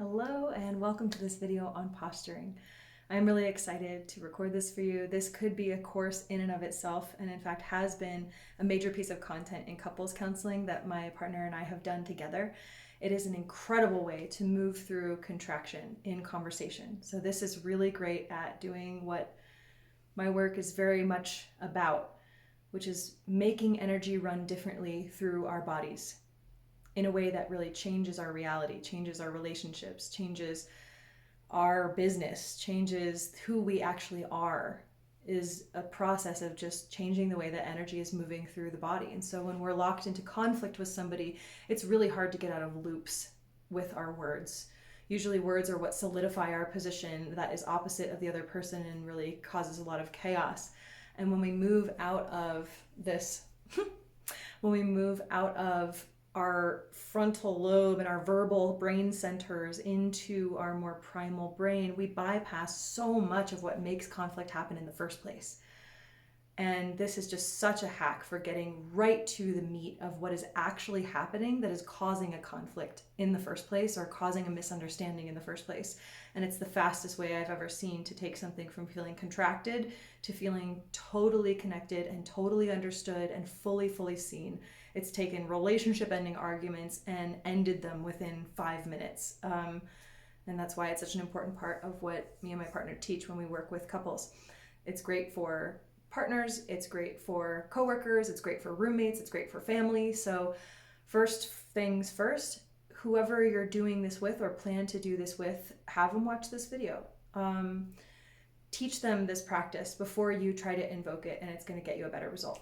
Hello and welcome to this video on posturing. I'm really excited to record this for you. This could be a course in and of itself, and in fact has been a major piece of content in couples counseling that my partner and I have done together. It is an incredible way to move through contraction in conversation. So this is really great at doing what my work is very much about, which is making energy run differently through our bodies in a way that really changes our reality, changes our relationships, changes our business, changes who we actually are, is a process of just changing the way that energy is moving through the body. And so when we're locked into conflict with somebody, it's really hard to get out of loops with our words. Usually words are what solidify our position that is opposite of the other person and really causes a lot of chaos. And when we move out of this, when we move out of our frontal lobe and our verbal brain centers into our more primal brain, we bypass so much of what makes conflict happen in the first place. And this is just such a hack for getting right to the meat of what is actually happening that is causing a conflict in the first place or causing a misunderstanding in the first place. And it's the fastest way I've ever seen to take something from feeling contracted to feeling totally connected and totally understood and fully seen. It's taken relationship ending arguments and ended them within 5 minutes. And that's why it's such an important part of what me and my partner teach when we work with couples. It's great for partners, it's great for coworkers, it's great for roommates, it's great for family. So first things first, whoever you're doing this with or plan to do this with, have them watch this video. Teach them this practice before you try to invoke it, and it's going to get you a better result.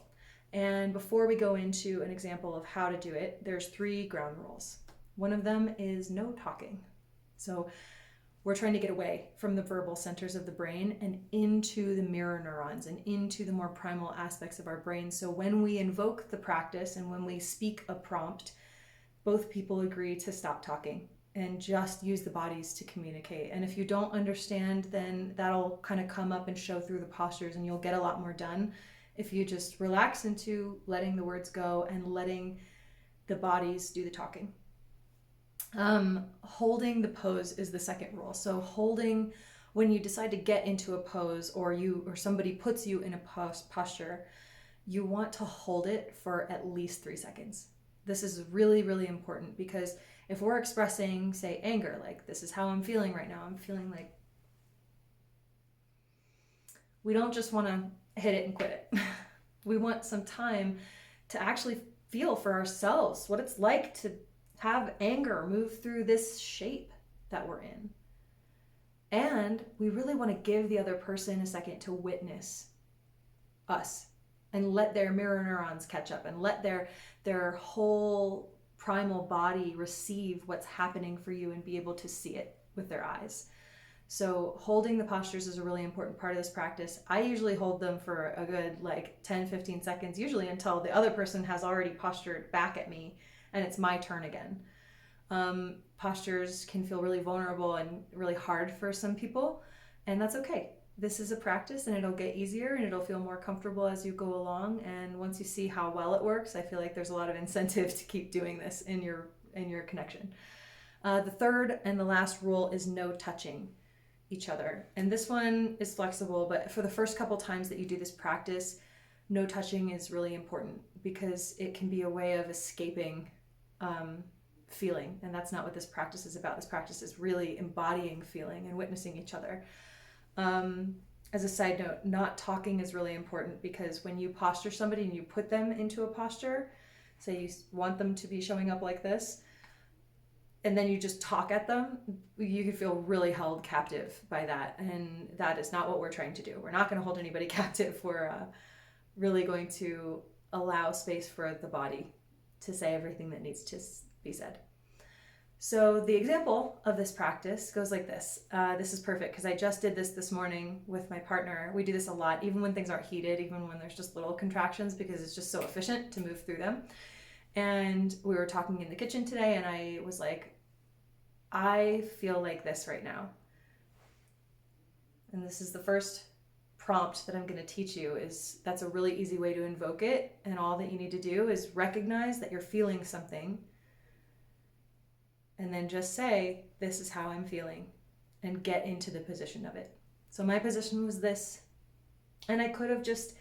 And before we go into an example of how to do it, there's 3 ground rules. One of them is no talking. So we're trying to get away from the verbal centers of the brain and into the mirror neurons and into the more primal aspects of our brain. So when we invoke the practice and when we speak a prompt, both people agree to stop talking and just use the bodies to communicate. And if you don't understand, then that'll kind of come up and show through the postures, and you'll get a lot more done if you just relax into letting the words go and letting the bodies do the talking. Holding the pose is the second rule. So holding, when you decide to get into a pose or somebody puts you in a posture, you want to hold it for at least 3 seconds. This is really important, because if we're expressing, say, anger, like this is how I'm feeling right now, I'm feeling like, we don't just want to hit it and quit it. We want some time to actually feel for ourselves what it's like to have anger move through this shape that we're in. And we really want to give the other person a second to witness us and let their mirror neurons catch up and let their whole primal body receive what's happening for you and be able to see it with their eyes. So holding the postures is a really important part of this practice. I usually hold them for a good 10-15 seconds, usually until the other person has already postured back at me and it's my turn again. Postures can feel really vulnerable and really hard for some people, and that's okay. This is a practice, and it'll get easier and it'll feel more comfortable as you go along. And once you see how well it works, I feel like there's a lot of incentive to keep doing this in your connection. The third and the last rule is no touching each other. And this one is flexible, but for the first couple times that you do this practice, no touching is really important, because it can be a way of escaping feeling. And that's not what this practice is about. This practice is really embodying feeling and witnessing each other. As a side note, not talking is really important, because when you posture somebody and you put them into a posture, say you want them to be showing up like this, and then you just talk at them, you can feel really held captive by that. And that is not what we're trying to do. We're not going to hold anybody captive. We're really going to allow space for the body to say everything that needs to be said. So the example of this practice goes like this. This is perfect because I just did this morning with my partner. We do this a lot, even when things aren't heated, even when there's just little contractions, because it's just so efficient to move through them. And we were talking in the kitchen today, and I was like, I feel like this right now. And this is the first prompt that I'm going to teach you. That's a really easy way to invoke it. And all that you need to do is recognize that you're feeling something and then just say, this is how I'm feeling, and get into the position of it. So my position was this, and I could have just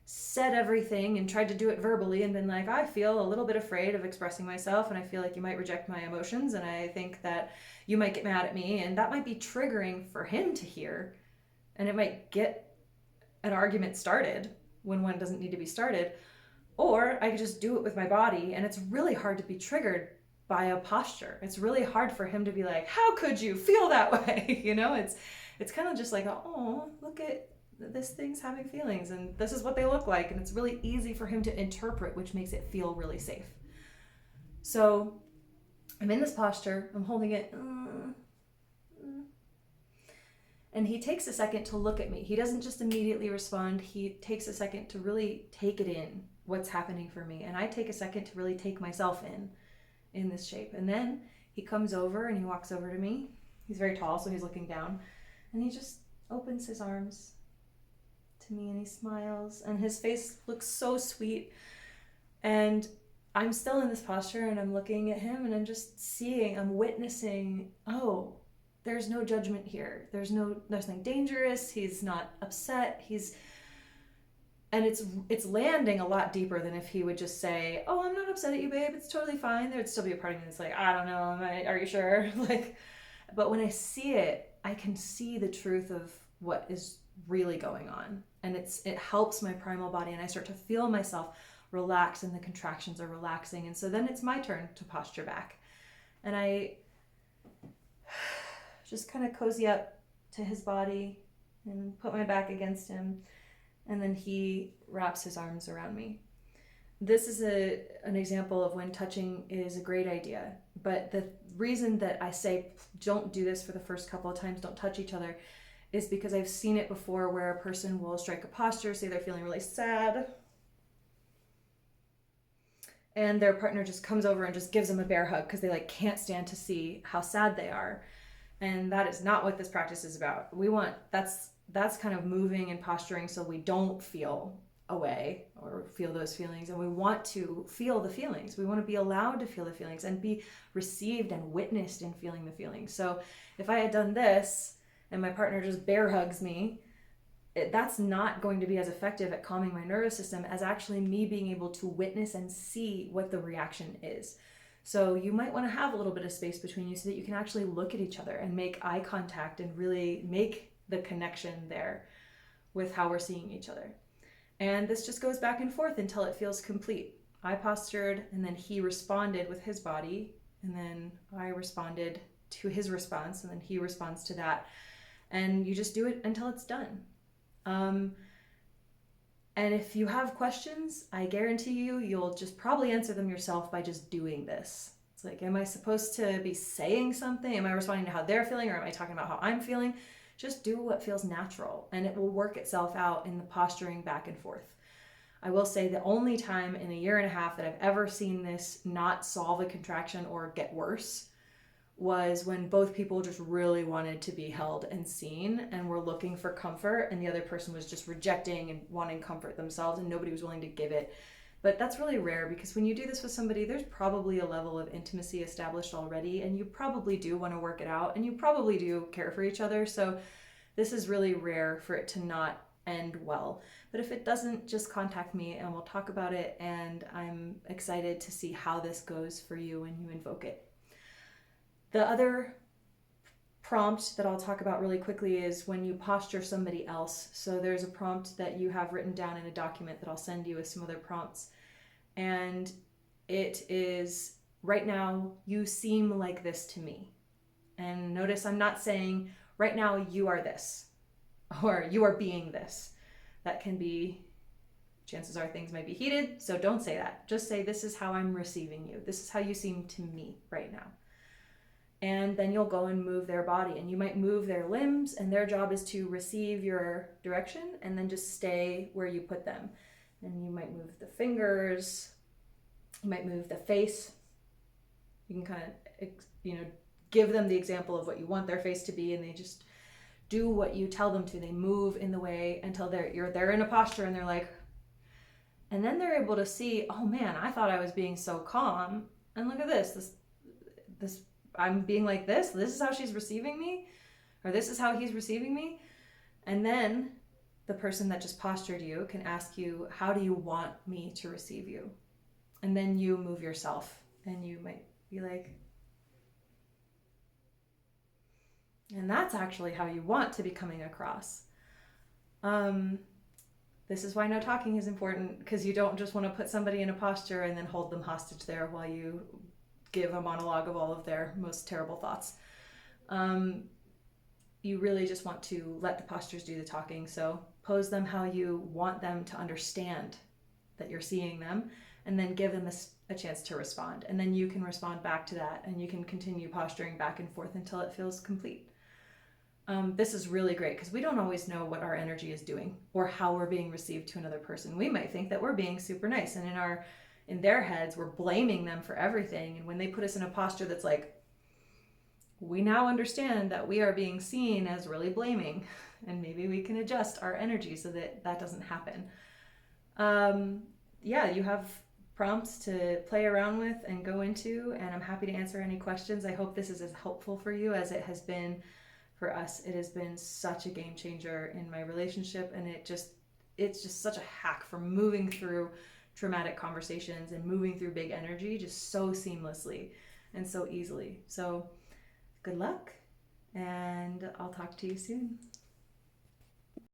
said everything and tried to do it verbally and been like, I feel a little bit afraid of expressing myself, and I feel like you might reject my emotions, and I think that you might get mad at me, and that might be triggering for him to hear, and it might get an argument started when one doesn't need to be started. Or I could just do it with my body, and it's really hard to be triggered by a posture. It's really hard for him to be like, how could you feel that way? It's kind of just like, oh, look at this thing's having feelings, and this is what they look like, and it's really easy for him to interpret, which makes it feel really safe. So I'm in this posture, I'm holding it, and he takes a second to look at me. He doesn't just immediately respond. He takes a second to really take it in, what's happening for me. And I take a second to really take myself in this shape. And then he comes over and he walks over to me. He's very tall, so he's looking down. And he just opens his arms to me, and he smiles, and his face looks so sweet. And I'm still in this posture, and I'm looking at him, and I'm just seeing, I'm witnessing, oh, there's no judgment here. There's nothing dangerous. He's not upset. And it's landing a lot deeper than if he would just say, oh, I'm not upset at you, babe. It's totally fine. There'd still be a part of me that's like, I don't know. Are you sure? But when I see it, I can see the truth of what is really going on. And it helps my primal body, and I start to feel myself relax, and the contractions are relaxing. And so then it's my turn to posture back. And I just kind of cozy up to his body and put my back against him. And then he wraps his arms around me. This is an example of when touching is a great idea. But the reason that I say don't do this for the first couple of times, don't touch each other, is because I've seen it before where a person will strike a posture, say they're feeling really sad, and their partner just comes over and just gives them a bear hug because they can't stand to see how sad they are. And that is not what this practice is about. That's kind of moving and posturing so we don't feel away or feel those feelings, and we want to feel the feelings. We want to be allowed to feel the feelings and be received and witnessed in feeling the feelings. So if I had done this and my partner just bear hugs me, that's not going to be as effective at calming my nervous system as actually me being able to witness and see what the reaction is. So you might want to have a little bit of space between you so that you can actually look at each other and make eye contact and really make the connection there with how we're seeing each other. And this just goes back and forth until it feels complete. I postured, and then he responded with his body, and then I responded to his response, and then he responds to that. And you just do it until it's done. And if you have questions, I guarantee you'll just probably answer them yourself by just doing this. It's like, am I supposed to be saying something? Am I responding to how they're feeling, or am I talking about how I'm feeling? Just do what feels natural, and it will work itself out in the posturing back and forth. I will say the only time in a year and a half that I've ever seen this not solve a contraction or get worse was when both people just really wanted to be held and seen and were looking for comfort, and the other person was just rejecting and wanting comfort themselves, and nobody was willing to give it. But that's really rare, because when you do this with somebody, there's probably a level of intimacy established already, and you probably do want to work it out, and you probably do care for each other. So this is really rare for it to not end well. But if it doesn't, just contact me and we'll talk about it, and I'm excited to see how this goes for you when you invoke it. The other prompt that I'll talk about really quickly is when you posture somebody else. So there's a prompt that you have written down in a document that I'll send you with some other prompts. And it is, right now, you seem like this to me. And notice I'm not saying, right now you are this, or you are being this. That can be, chances are things might be heated, so don't say that. Just say, this is how I'm receiving you. This is how you seem to me right now. And then you'll go and move their body, and you might move their limbs, and their job is to receive your direction and then just stay where you put them. And you might move the fingers, you might move the face. You can kind of, give them the example of what you want their face to be, and they just do what you tell them to. They move in the way until they're in a posture, and they're like, and then they're able to see, oh man, I thought I was being so calm, and look at this I'm being like this is how she's receiving me, or this is how he's receiving me. And then the person that just postured you can ask you, how do you want me to receive you? And then you move yourself, and you might be like, and that's actually how you want to be coming across. This is why no talking is important, because you don't just want to put somebody in a posture and then hold them hostage there while you give a monologue of all of their most terrible thoughts. You really just want to let the postures do the talking. So pose them how you want them to understand that you're seeing them, and then give them a chance to respond. And then you can respond back to that, and you can continue posturing back and forth until it feels complete. This is really great because we don't always know what our energy is doing or how we're being received to another person. We might think that we're being super nice, and in their heads, we're blaming them for everything. And when they put us in a posture that's like, we now understand that we are being seen as really blaming, and maybe we can adjust our energy so that that doesn't happen. You have prompts to play around with and go into, and I'm happy to answer any questions. I hope this is as helpful for you as it has been for us. It has been such a game changer in my relationship, and it's just such a hack for moving through traumatic conversations and moving through big energy just so seamlessly and so easily. So good luck, and I'll talk to you soon.